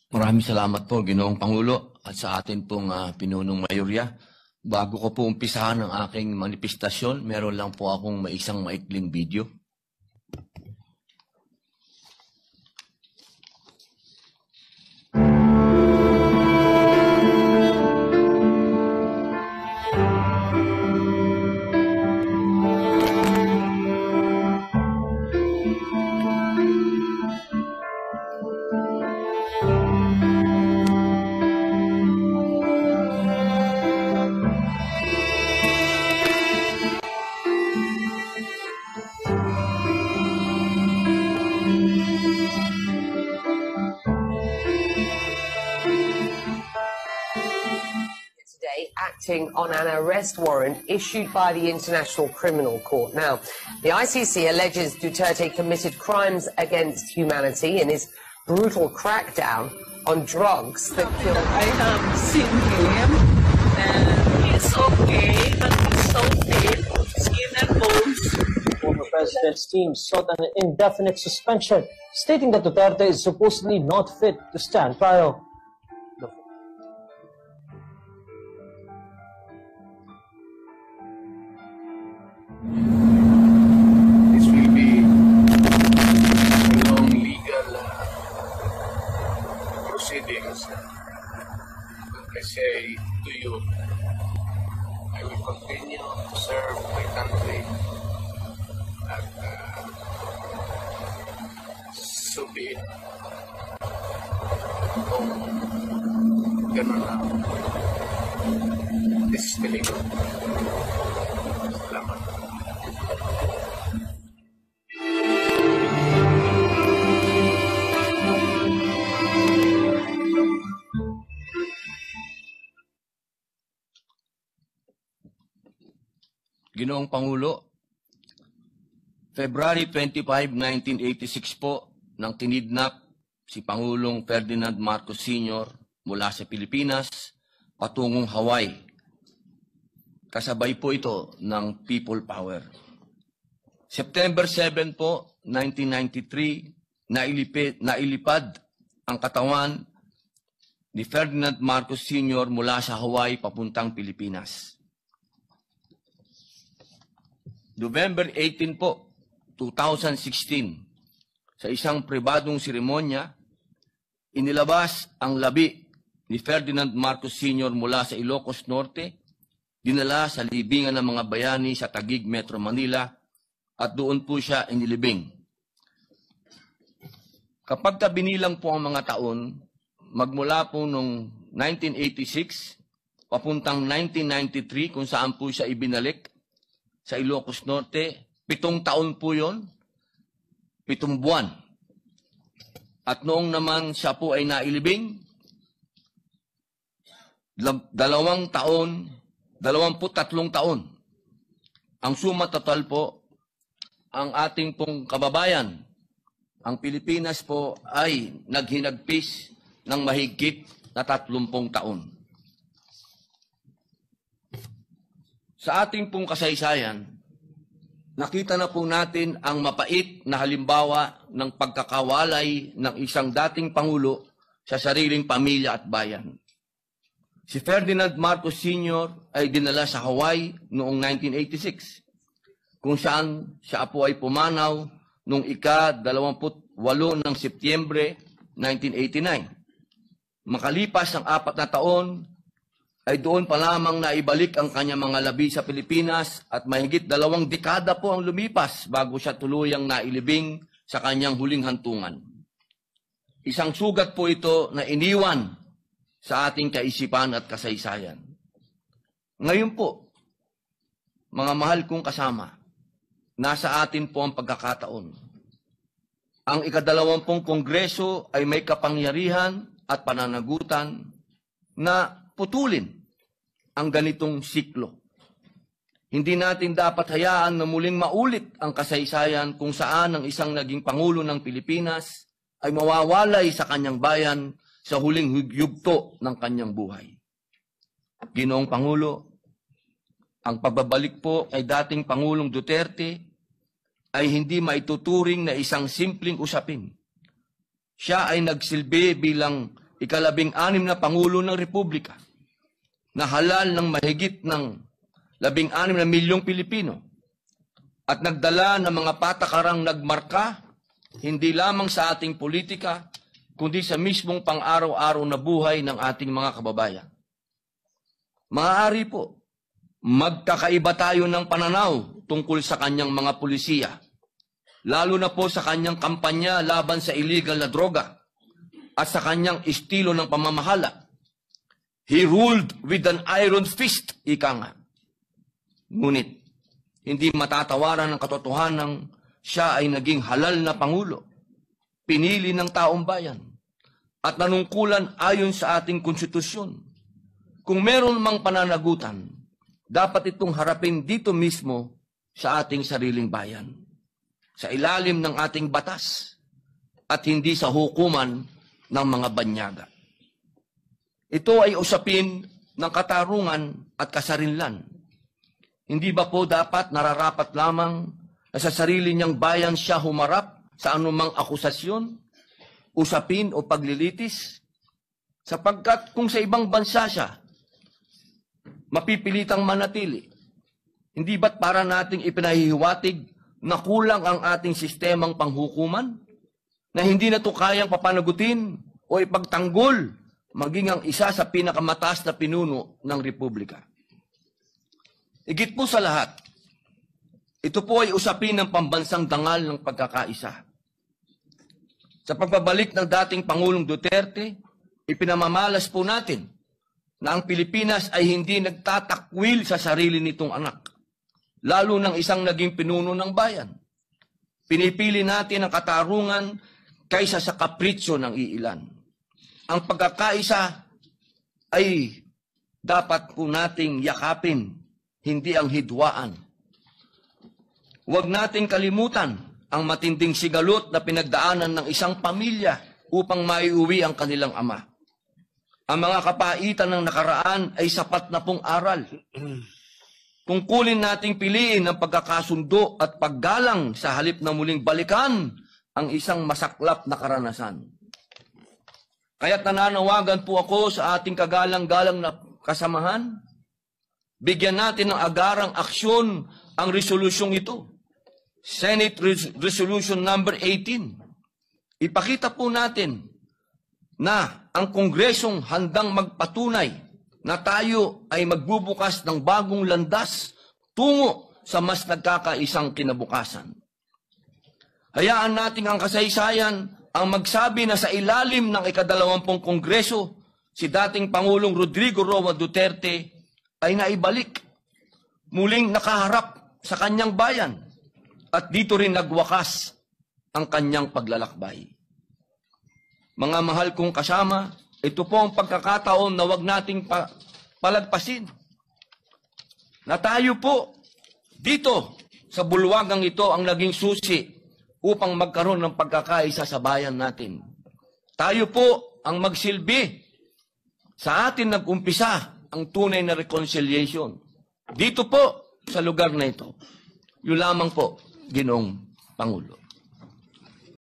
Maraming salamat po, Ginoong Pangulo, at sa atin pong pinunong mayorya. Bago ko po umpisahan ang aking manifestasyon, meron lang po akong isang maikling video. Acting on an arrest warrant issued by the International Criminal Court. Now, the ICC alleges Duterte committed crimes against humanity in his brutal crackdown on drugs that killed. I have seen him, and he's okay, but he's so pale, skin and bones. Former president's team sought an indefinite suspension, stating that Duterte is supposedly not fit to stand trial. This will be a long legal proceedings. I say to you, I will continue to serve my country at so be it. Ganun na. This is illegal. Salamat. Ginoong Pangulo, February 25, 1986 po, nang tinidnap si Pangulong Ferdinand Marcos Sr. mula sa Pilipinas patungong Hawaii. Kasabay po ito ng People Power. September 7 po, 1993, nailipad ang katawan ni Ferdinand Marcos Sr. mula sa Hawaii papuntang Pilipinas. November 18 po, 2016, sa isang pribadong seremonya, inilabas ang labi ni Ferdinand Marcos Sr. mula sa Ilocos Norte, dinala sa libingan ng mga bayani sa Taguig, Metro Manila, at doon po siya inilibing. Kapag binilang po ang mga taon, magmula po noong 1986, papuntang 1993, kung saan po siya ibinalik, sa Ilocos Norte, 7 taon po yun, 7 buwan. At noong naman siya po ay nailibing, 2 taon, 23 taon. Ang suma total po, ang ating pong kababayan, ang Pilipinas po ay naghinagpis ng mahigit na 30 taon. Sa ating pong kasaysayan, nakita na po natin ang mapait na halimbawa ng pagkakawalay ng isang dating Pangulo sa sariling pamilya at bayan. Si Ferdinand Marcos Sr. ay dinala sa Hawaii noong 1986, kung saan siya po ay pumanaw noong ika-28 ng Setyembre 1989. Makalipas ang 4 na taon, ay doon pa lamang na ibalik ang kanyang mga labi sa Pilipinas at mahigit 2 dekada po ang lumipas bago siya tuluyang nailibing sa kanyang huling hantungan. Isang sugat po ito na iniwan sa ating kaisipan at kasaysayan. Ngayon po, mga mahal kong kasama, nasa atin po ang pagkakataon. Ang ika-20 Kongreso ay may kapangyarihan at pananagutan na putulin ang ganitong siklo. Hindi natin dapat hayaan na muling maulit ang kasaysayan kung saan ang isang naging Pangulo ng Pilipinas ay mawawalay sa kanyang bayan sa huling yugto ng kanyang buhay. Ginoong Pangulo, ang pagbabalik po kay dating Pangulong Duterte ay hindi maituturing na isang simpleng usapin. siya ay nagsilbi bilang ika-16 na Pangulo ng Republika na halal ng mahigit ng 16 na milyong Pilipino at nagdala ng mga patakarang nagmarka hindi lamang sa ating politika, kundi sa mismong pang-araw-araw na buhay ng ating mga kababayan. Maaari po, magkakaiba tayo ng pananaw tungkol sa kanyang mga pulisiya, lalo na po sa kanyang kampanya laban sa illegal na droga at sa kanyang estilo ng pamamahala. He ruled with an iron fist, ika nga. Ngunit, hindi matatawaran ng katotohanang siya ay naging halal na Pangulo, pinili ng taong bayan, at nanungkulan ayon sa ating konstitusyon. Kung meron mang pananagutan, dapat itong harapin dito mismo sa ating sariling bayan, sa ilalim ng ating batas, at hindi sa hukuman ng mga banyaga. Ito ay usapin ng katarungan at kasarinlan. Hindi ba po dapat nararapat lamang na sa sarili niyang bayan siya humarap sa anumang akusasyon, usapin o paglilitis? Sapagkat kung sa ibang bansa siya, mapipilitang manatili, hindi ba't para nating ipinahihiwatig na kulang ang ating sistemang panghukuman? Na hindi na ito kayang papanagutin o ipagtanggol maging ang isa sa pinakamataas na pinuno ng Republika. Higit po sa lahat, ito po ay usapin ng pambansang dangal ng pagkakaisa. Sa pagbabalik ng dating Pangulong Duterte, ipinamamalas po natin na ang Pilipinas ay hindi nagtatakwil sa sarili nitong anak, lalo ng isang naging pinuno ng bayan. Pinipili natin ang katarungan kaysa sa kapritsyo ng iilan. Ang pagkakaisa ay dapat po nating yakapin, hindi ang hidwaan. Huwag nating kalimutan ang matinding sigalot na pinagdaanan ng isang pamilya upang maiuwi ang kanilang ama. Ang mga kapaitan ng nakaraan ay sapat na pong aral. Tungkulin nating piliin ang pagkakasundo at paggalang sa halip na muling balikan ang isang masaklap na karanasan. Kaya't nananawagan po ako sa ating kagalang-galang na kasamahan, bigyan natin ng agarang aksyon ang resolusyong ito. Senate Resolution number 18. Ipakita po natin na ang Kongresong handang magpatunay na tayo ay magbubukas ng bagong landas tungo sa mas nagkakaisang kinabukasan. Hayaan natin ang kasaysayan ang magsabi na sa ilalim ng ika-20 Kongreso, si dating Pangulong Rodrigo Roa Duterte ay naibalik, muling nakaharap sa kanyang bayan, at dito rin nagwakas ang kanyang paglalakbay. Mga mahal kong kasama, ito po ang pagkakataon na wag nating palagpasin. Na tayo po, dito, sa bulwagang ito ang naging susi upang magkaroon ng pagkakaisa sa bayan natin. Tayo po ang magsilbi. Sa atin nag-umpisa ang tunay na reconciliation. Dito po, sa lugar na ito. Yun lamang po, Ginoong Pangulo.